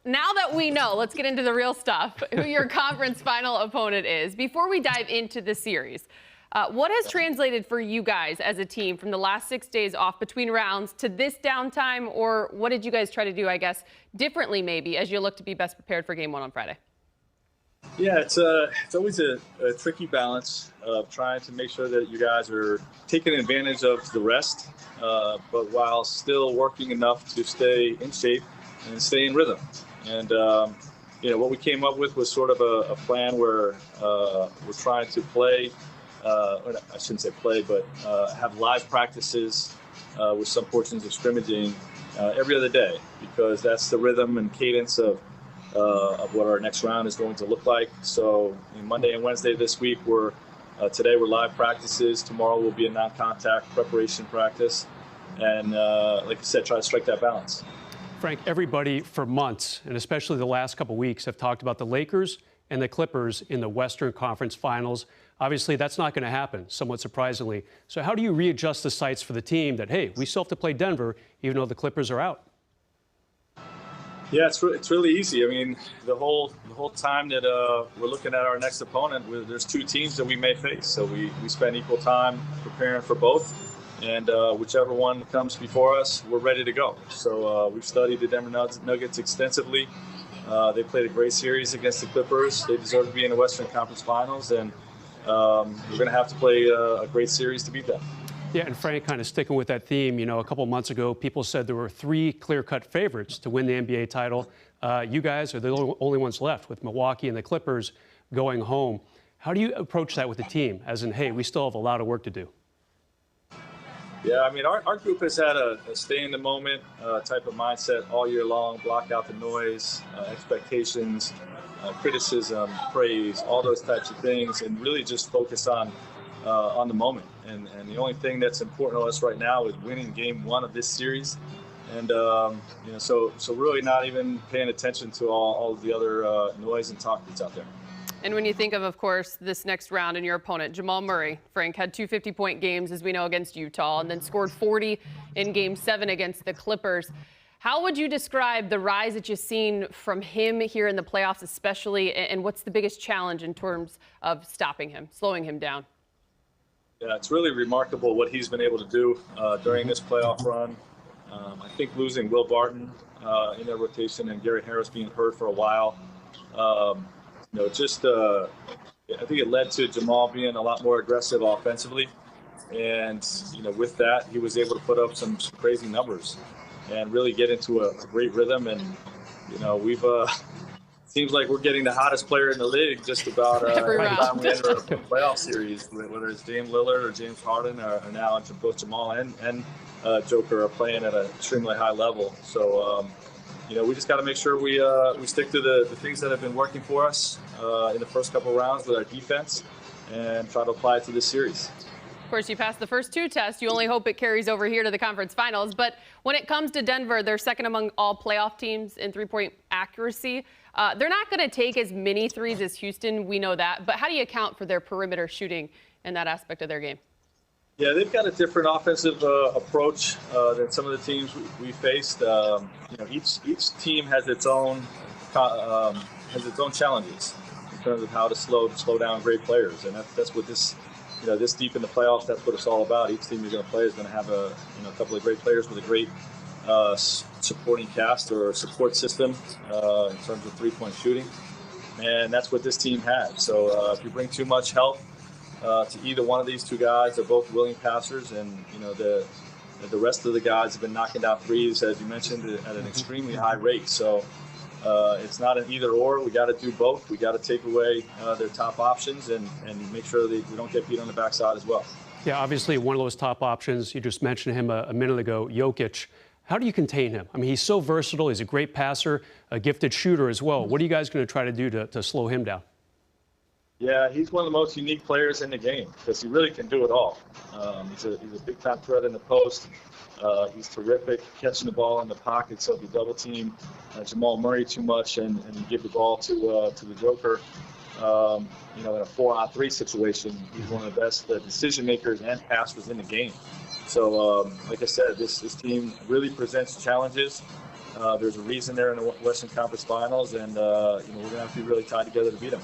now that we know, let's get into the real stuff, who your conference final opponent is. Before we dive into the series, what has translated for you guys as a team from the last 6 days off between rounds to this downtime, or what did you guys try to do, I guess, differently maybe as you look to be best prepared for Game 1 on Friday? Yeah, it's always a tricky balance of trying to make sure that you guys are taking advantage of the rest, but while still working enough to stay in shape and stay in rhythm. And what we came up with was sort of a plan where we're trying to play. I shouldn't say play, but have live practices with some portions of scrimmaging every other day, because that's the rhythm and cadence of what our next round is going to look like. So Monday and Wednesday this week, today we're live practices. Tomorrow will be a non-contact preparation practice. And like I said, try to strike that balance. Frank, everybody for months, and especially the last couple weeks, have talked about the Lakers and the Clippers in the Western Conference Finals. Obviously, that's not going to happen, somewhat surprisingly. So how do you readjust the sights for the team that, hey, we still have to play Denver, even though the Clippers are out? Yeah, it's really easy. I mean, the whole time that we're looking at our next opponent, there's two teams that we may face. So we spend equal time preparing for both. And whichever one comes before us, we're ready to go. So we've studied the Denver Nuggets extensively. They played a great series against the Clippers. They deserve to be in the Western Conference Finals. And we're going to have to play a great series to beat them. Yeah, and Frank, kind of sticking with that theme, a couple months ago, people said there were 3 clear-cut favorites to win the NBA title. You guys are the only ones left, with Milwaukee and the Clippers going home. How do you approach that with the team, as in, hey, we still have a lot of work to do? Yeah, I mean, our group has had a stay-in-the-moment type of mindset all year long, block out the noise, expectations, criticism, praise, all those types of things, and really just focus on the moment. And the only thing that's important to us right now is winning Game 1 of this series. And, so really not even paying attention to all of the other noise and talk that's out there. And when you think of course, this next round and your opponent, Jamal Murray, Frank, had 2 50-point games, as we know, against Utah, and then scored 40 in Game 7 against the Clippers. How would you describe the rise that you've seen from him here in the playoffs especially, and what's the biggest challenge in terms of stopping him, slowing him down? Yeah, it's really remarkable what he's been able to do during this playoff run. I think losing Will Barton in their rotation and Gary Harris being hurt for a while, I think it led to Jamal being a lot more aggressive offensively. And, with that, he was able to put up some crazy numbers and really get into a great rhythm. And, we've seems like we're getting the hottest player in the league just about every time we enter a playoff series, whether it's Dame Lillard or James Harden or now both Jamal and Joker are playing at an extremely high level. So, we just got to make sure we stick to the things that have been working for us in the first couple of rounds with our defense and try to apply it to this series. Of course, you passed the first 2 tests. You only hope it carries over here to the conference finals. But when it comes to Denver, they're second among all playoff teams in three-point accuracy. They're not going to take as many threes as Houston. We know that. But how do you account for their perimeter shooting in that aspect of their game? Yeah, they've got a different offensive approach than some of the teams we faced. Each team has its own challenges in terms of how to slow down great players, and that's what this deep in the playoffs, that's what it's all about. Each team you're going to play is going to have a couple of great players with a great supporting cast or support system in terms of three-point shooting, and that's what this team had. So if you bring too much help to either one of these two guys, they're both willing passers, and the rest of the guys have been knocking down threes, as you mentioned, at an extremely high rate. So it's not an either or. We got to do both. We got to take away their top options and make sure that we don't get beat on the backside as well. Yeah, obviously one of those top options, you just mentioned him a minute ago, Jokic. How do you contain him? I mean, he's so versatile. He's a great passer, a gifted shooter as well. What are you guys going to try to do to slow him down? Yeah, he's one of the most unique players in the game because he really can do it all. He's a big-time threat in the post. He's terrific catching the ball in the pocket, so if you double-team Jamal Murray too much and you give the ball to the Joker, in a 4-on-3 situation, he's one of the best decision-makers and passers in the game. So, like I said, this team really presents challenges There's a reason they're in the Western Conference Finals, and we're going to have to be really tied together to beat them.